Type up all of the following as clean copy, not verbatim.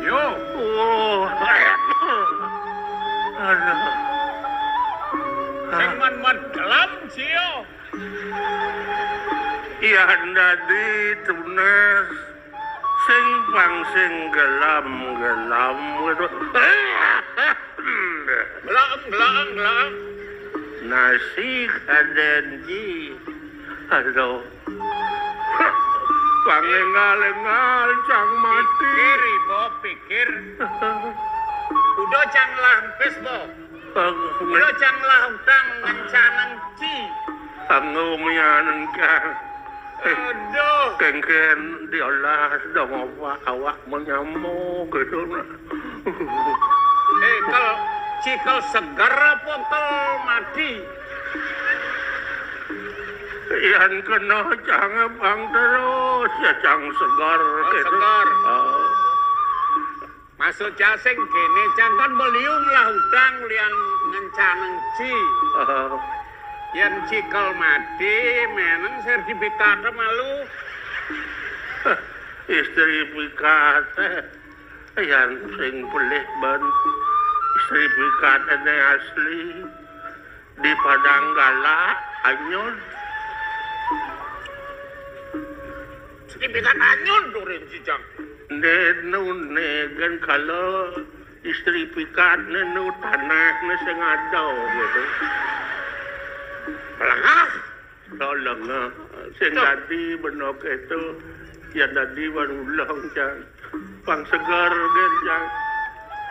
Yo. Oh. Aduh. Sing man dalam sio. Iya dadi tunas sing pangsing gelam gitu. Gelang. Nasi kadenji. Aduh. Pangengal-engal cang mati. Kiri bo pikir. Udah cang lampes bo. Udah cang lautang ngencanang ci. Pangumianan kang. Aduh. Kengken diolah dong awak menyamuk gitu. Kalau cikal segar apa kalau mati? Iyan kena cang bang terus ya cang segar gitu. Segar. Masuk jaseng kene cang kan beliung lah udang lian ngencaneng ci. Yang cikal mati menang sertifikat malu. Sertifikat yang sing boleh ban sertifikat ini asli di Padang Galak anyun. Sertifikat anyun turin si cang. Ne kan kalau sertifikat nu tanah sing ada gitu. Pelangah. Tolong sing tadi benok itu ya tadi baru ulang cang pang segar gen cang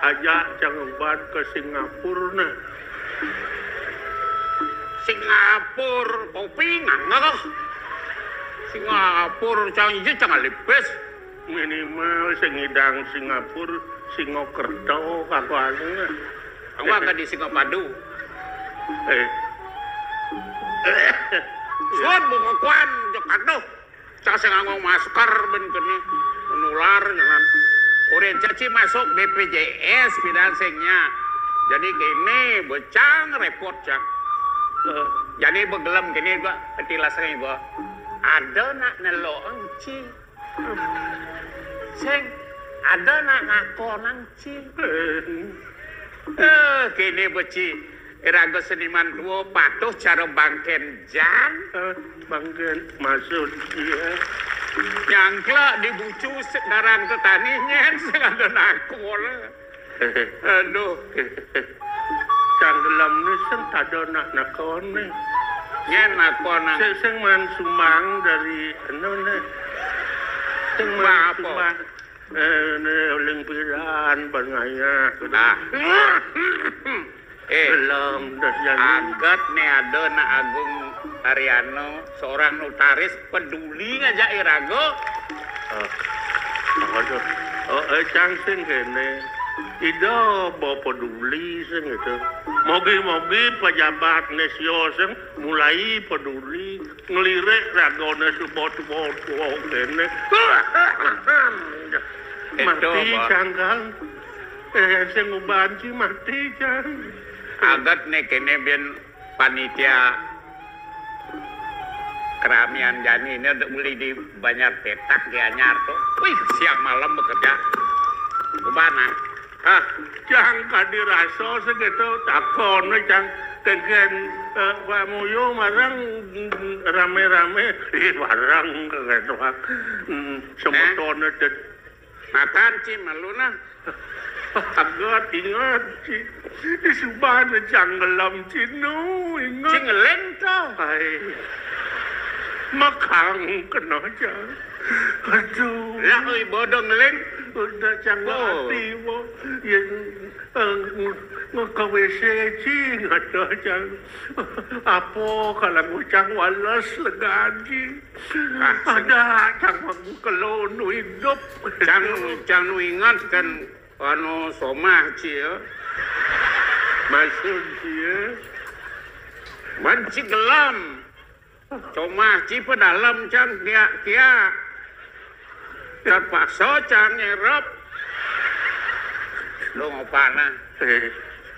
ajak cang obat ke Singapura Singapura kopi nggak Singapura cang hiji cang alipes minimal sing ngidang Singapura Singokerto kakuane awak di Singapadu suan bukuan jok aduh cak sing ngomong masker ben kene menular jangan urin caci masuk BPJS finansingnya jadi kene becang repot cang jadi begelem kene gua petilasnya gua ada nak nelong ci sing ada nak ngakonang ci kene beci Irago seniman tua patuh cara bangken jan bangken masuk dia nyangkla dibucu darang tetani nyen sing ada nakol aduh cang gelam ni sing tado nak nakon ni nyen nakon sing man sumbang dari anu ni sing man sumbang Olimpian bangaya nah belum angkat nih ada nak Agung Ariano seorang notaris peduli ngajak Irago cang sing kene ido bawa peduli sing itu mogi pejabat nesio sing mulai peduli ngelirik ragone subot kene mati cang kan sing ubanci mati cang agat nih kene bian panitia keramian jani ini udah mulai di banyak petak di anyar tuh. Wih siang malam bekerja kemana? Jangan kadiraso segitu takon cang kegen pamuyo marang rame-rame barang gitu sebetulnya makan ci maluna agak ingat ci di subana janggelam cinu ingat cingeleng tuh makang kena cang aduh lah bodoh ngeleng udah cang hati mo yang ngekawc cing ada cang apa kalau ngucang walas legaji ada cang kalau nu hidup cang nu ingat kan anu somah cia maksud cia manci gelam somah ci pedalam cang kia terpaksa cang nyerap lo ngopana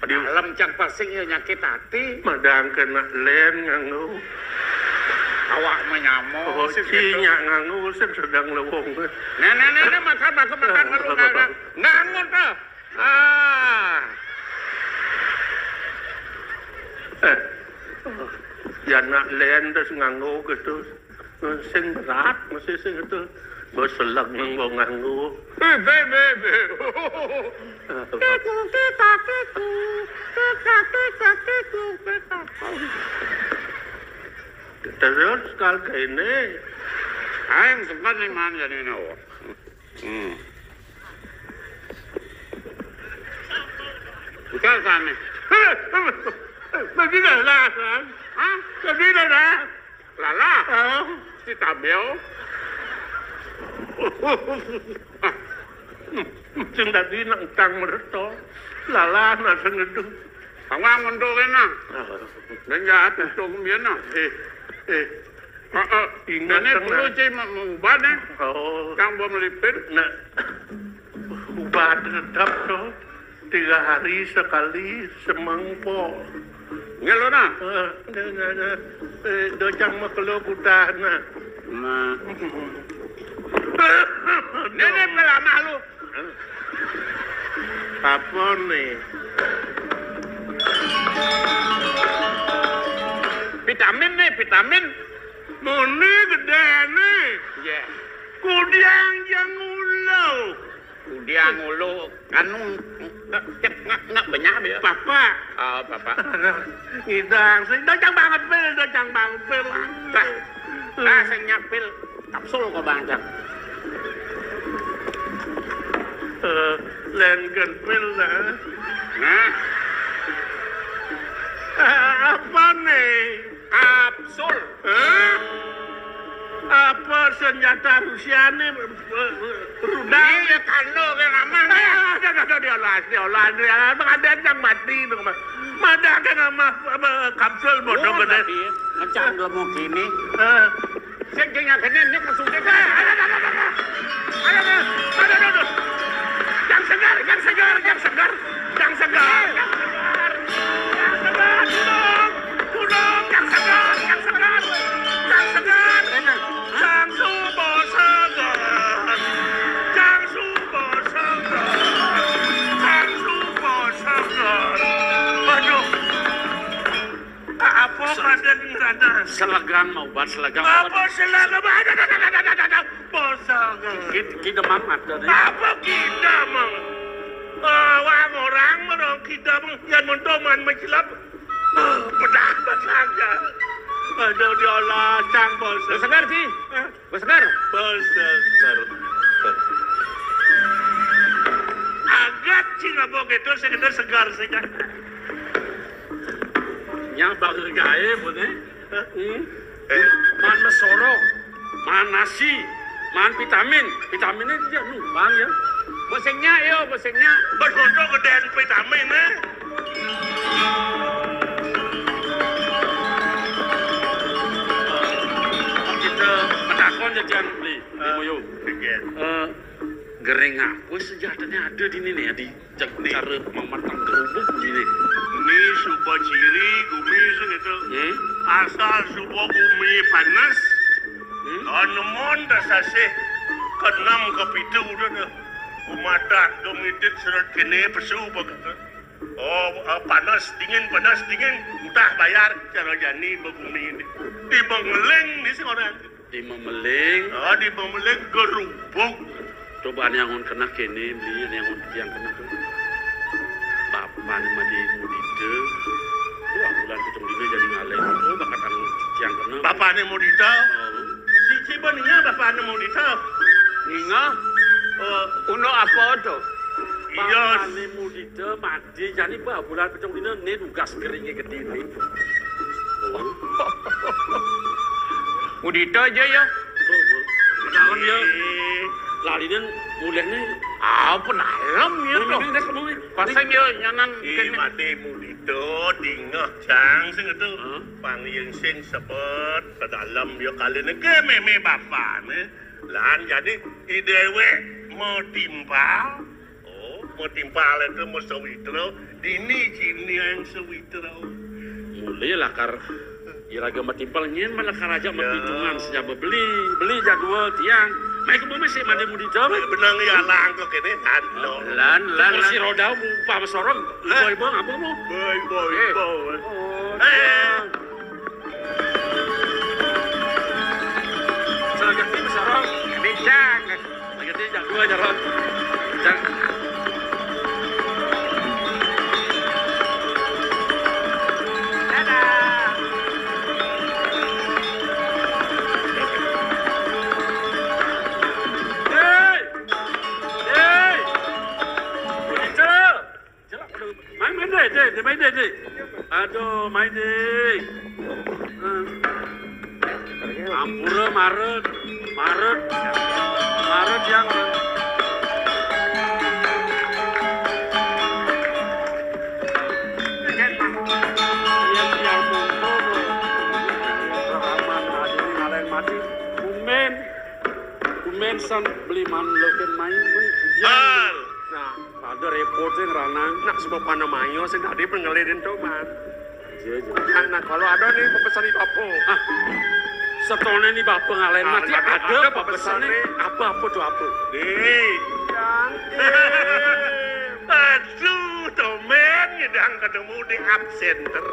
dalam cang pasing ya nyakit hati. Madang kena len nganggo. Awak menyamo. Oh, cinya nganggo sedang lewong. Nah, makan malu nganggo tuh. Jana len terus nganggo gitu. Sing berat masih sing itu. Berselang nganggo. Bebe. Terus kal kene Aing sempat ni man jadi no. Bukan sana. Tadi dah lah kan? Tadi dah dah. Lala. Si tabel. Sing tadi nang tang mereto. Lala na sing ngedung. Awang ngondo kena. Dan jahat itu kemudian no. Ingat Ini perlu cai mengubah deh. Kang bom melipir. Nah, ubah tetap tuh 3 hari sekali semangpo. Ngelo na. Dojang makelo putah na. Nenek pelamah lu. Apa nih? Vitamin. Muni gede nih. Ya. Kudiang yang ulau. Udiang ulu anu nggak banyak dia. Papa. Oh, papa. Ngidang, dojang banget pil. Saya nyapil kapsul ke bangsa. Len pil lah. Nah, apa nih? kapsul. Apa senjata Rusia nih? Rudal. Iya kalau ke nama. Diolah. Ada yang mati. Mana kan nama kapsul bodoh gede. Macam lemuk gini. Saya jangan kena ni kasusnya. Aduh. Yang segar. Tolong, yang segar. Yang subur segar. Aduh. Apa pada di sana? Selegang mau buat selegang. Apa selalu ada? Bosan. Kita mamat dari. Apa kita mang? Orang merong kita yang mendoman mencilap. Pedah saja. Aduh diolah sang bosan. Bersegar sih. Bersegar. Agak cina begitu sekedar segar saja. Yang bakal gaya boleh. Man mesoro, man nasi, man vitamin. Vitaminnya dia numpang ya. Bosengnya. Berfoto gedean vitamin Kita menakon jajan beli. Moyo. Gereng apa sejatanya ada di sini ya di cara mematang kerupuk ini. Ini supa ciri gumi segitu. Asal supa gumi panas. Anemon dasasih kenam kepitu udah dah. Umadak domitit serat kene pesu begitu. Panas dingin. Udah bayar cara jani begumi ini. Di Bangmeleng ni sih orang. Di Memeleng. Di Bangmeleng gerubuk. Cobaan yang on kena kene beli yang kena tu. Papan madi mudite. Dua bulan pitung dina jadi ngaleng. Bakat anu yang kena. Bapaknya mau dita. Si Cibaninya bapaknya mau dita. Ninga. Uno apa tu? Iya. Papan mudite mati jadi bulan pitung dina ne tugas keringnya gede ni. Mudite aja ya. Kenalan ya. Lalian mulanya apa dalam ya tuh? Pasang ya nyanan mati mudito dingah cang sing itu panggil sing sepet ke dalam ya kali ni ke meme bapa ni lan jadi idewe mau timpal mau timpalan itu mau sawitro, dini cini yang sawitro. Mulai lah kar, iraga matimpal nyen malah karaja mapitungan sejak beli jadwal tiang. Mereka mau masih mandi mudi jam. Benang ya langkah kene tando. Lan si roda mu paham sorong. Boy bang apa mu? Boy. Selagi ini sorong. Bicang. Lagi ini yang dua jalan. Jang. Main deh. Aduh, main deh. Ampura Maret yang Kumen san beli man loken main Al. nah ada repot sing ranang Nak sebab pana mayo sing tadi pengelidin coban. iya Nah kalau ada nih pepesan di papo. setone nih bapak ngalain mati ada pepesannya. pesannya apa tuh apa Nih. Aduh, Tomen ngedang ketemu di absenter.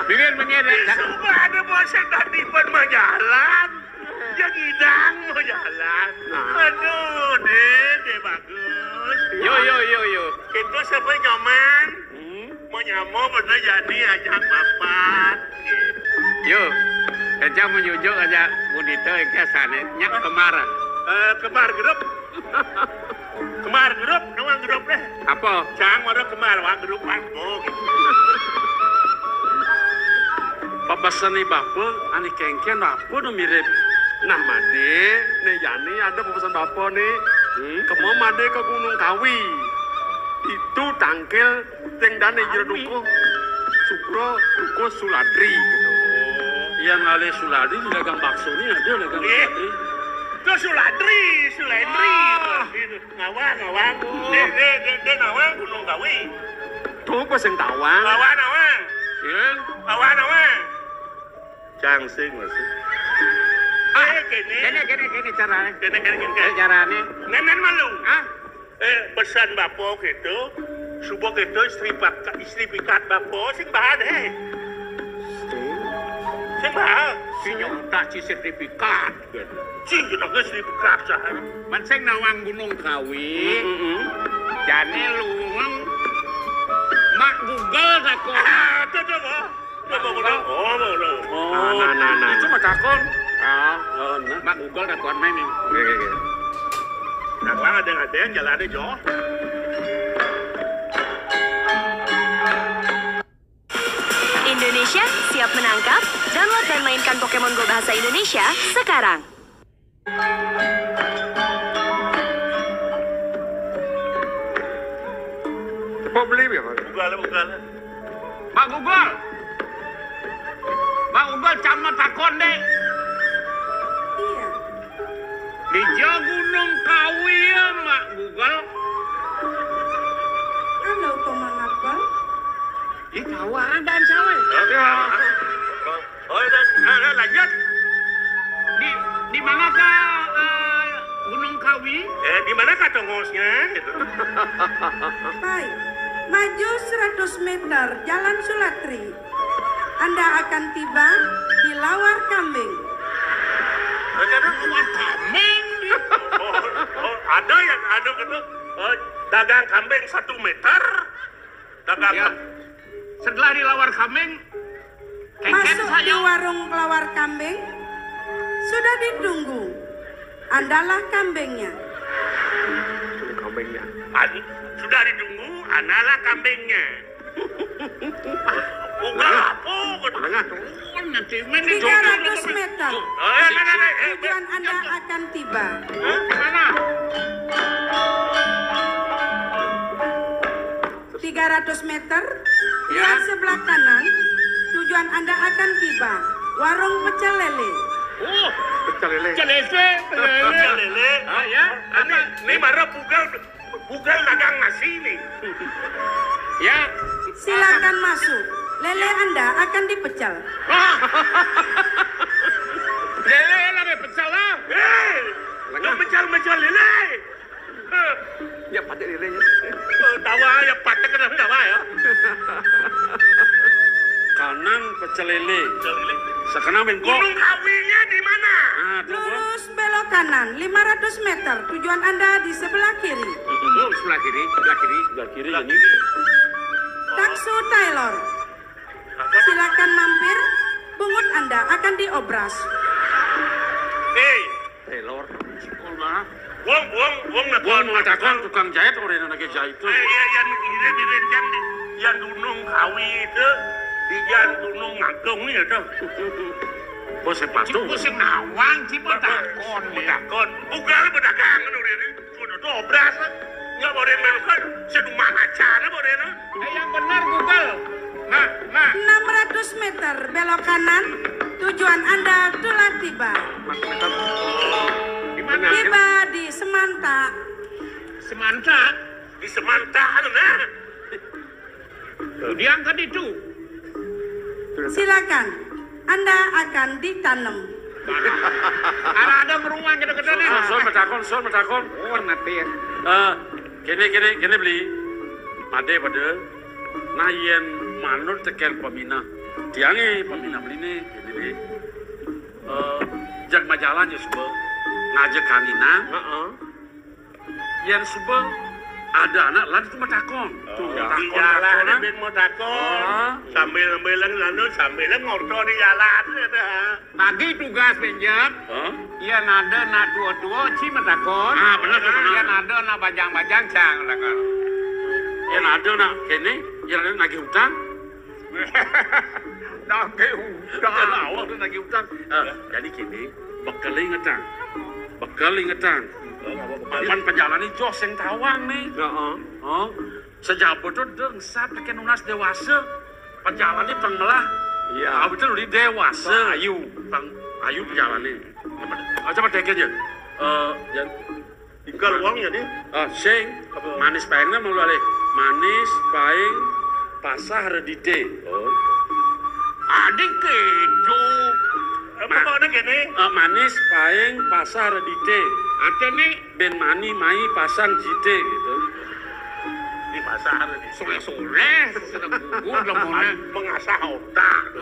Bikin menyedek. Sumpah ada bosan tadi pun mau jalan. Yang ngidang mau jalan. Aduh, deh bagus. Yo. Itu siapa nyoman? Mau nyamo bener jadi ajak papat. Yo. Eja menyujuk aja Budito ke sana nyak kemara. Kemar grup. Kemar grup, nawang grup deh. Apa? Cang ada kemar, wang grup wangbo. pepesan nih bapak ani kengken apa tuh mirip Nah, Made, nih Yani ada pepesan bapak nih. Kemo Made ke Gunung Kawi. Itu tangkel tengdane Jeroduko. Sukro Duko Suladri gitu. yang ngale Suladi di dagang bakso nih ada dagang Suladi Ke Suladri. Ngawang. Dia ngawang Gunung Kawi. tuh pas yang tawang Ngawang. ya Ngawang. Cangsing masih. Gini caranya. Kene. Caranya. Nenen malu. Ah, Pesan bapak gitu. Subuh gitu istri pikat bapak sing bahan Sing bahan. si nyontak si sertifikat. Sing kita ke istri pikat sah. Manseng nawang Gunung Kawi. Jane luweng mak Google dako. nah itu mah takon Mak Google dako main nih. Nah, ada yang jalan Jo. Indonesia siap menangkap? Download dan mainkan Pokemon Go Bahasa Indonesia sekarang. Mau beli ya, Pak? Bukan. Mak Google. Mak Google camat takon deh. Iya. Di Gunung Kawi ya Mak Google. Halo, Komangapal. Di kawan dan sawe. Lanjut. Di manakah Gunung Kawi? Di mana tongosnya? Baik. Maju 100 meter Jalan Sulatri. Anda akan tiba di Lawar Kambing. Lawar Kambing. Ada yang gitu. Dagang kambing 1 meter. Dagang Ya. Setelah di Lawar Kambing, Masuk di warung Lawar Kambing. Sudah ditunggu. Andalah kambingnya. kambingnya. Sudah ditunggu, analah kambingnya. Bukan apa? nanti mana 300 meter. Tujuan Anda akan tiba. Mana? 300 meter. Lihat sebelah kanan. Tujuan Anda akan tiba. Warung pecel lele. Oh, Pecel lele. celese. Pecel lele. Ya. Ini marah pugal bukan dagang nasi nih. Ya. Silakan masuk. Lele Anda akan dipecel. Lele lagi pecel lah. Nggak mecal lele. Ya pakai lelenya. Tawa ya patek kena tawa ya. Kanan pecel lele. Sekarang bengkok. Gunung Kawinya di mana? Ah, tuh, Bos. Lurus belok kanan 500 meter. Tujuan Anda di sebelah kiri. Oh, sebelah kiri. Sebelah kiri ini. Taksu Taylor. Silakan mampir. Bungut Anda akan diobras. Taylor. Sekolah. Wong na Gua mau ngatakan tukang jahit orang yang jahit itu. Iya, yang ini direncang di yang Gunung Kawi itu, di yang Gunung Agung nih itu. Bos sepatu. Cipu sing nawang, cipu takon. Bedakon, bukan bedagang kan udah ini. Udah dobras, nggak boleh melukan. Sedumah acara boleh no. Yang benar Google. Nah. 600 meter belok kanan. Tujuan Anda telah tiba. Di mana? Tiba di Semanta. Semanta. Di Semanta nah. Diangkat itu. Silakan. Anda akan ditanam. Ada rumah gede-gede nih. Son metakon. Oh, nanti ya. Kene beli. Made pada. Nah, yen manut tekel pemina. Tiange pemina beli nih. Kene deh. Jak majalan ya suba. Ngajak kanina. Yen suba ada anak lan itu metakon. Tuh, Di jalan ben mau takon. Sambil sambil ngobrol di jalan ada. Pagi tugas pinjam. Iya nada na tua-tua cima takon. Ah, benar. Iya nada na bajang-bajang cang takon. Yen ada nak kene, yen ada nagih hutang. Nake Jangan awak tu nagih hutang. Jadi kene bekal ingetan. Pan penjalan ini jos yang tawang nih. Sejauh itu dengsat pakai nunas dewasa. Penjalan ini pengmelah. Iya. Aku itu di dewasa. Ayu penjalan ini. Coba dek aja. Tinggal uangnya nih. Sing manis paengnya mau lale. Manis paeng pasah redite. adik itu. Pokoknya gini. Manis paeng pasah redite. Ada nih Ben mani mai pasang jite gitu. Di pasar di soleh-soleh. Sedang gugur lemona. mengasah otak.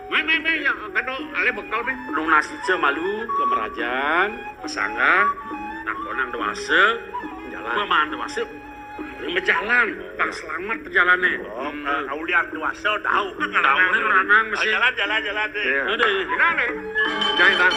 Mai ya kado ale bekal nih. Nung nasi ce malu ke merajaan, pesangga, nakonang dewasa, pemahan dewasa, berjalan, bang selamat perjalannya. Aulian dewasa tahu. Tahu nih meranang mesin. Jalan deh. Udah. Gimana nih? Jangan.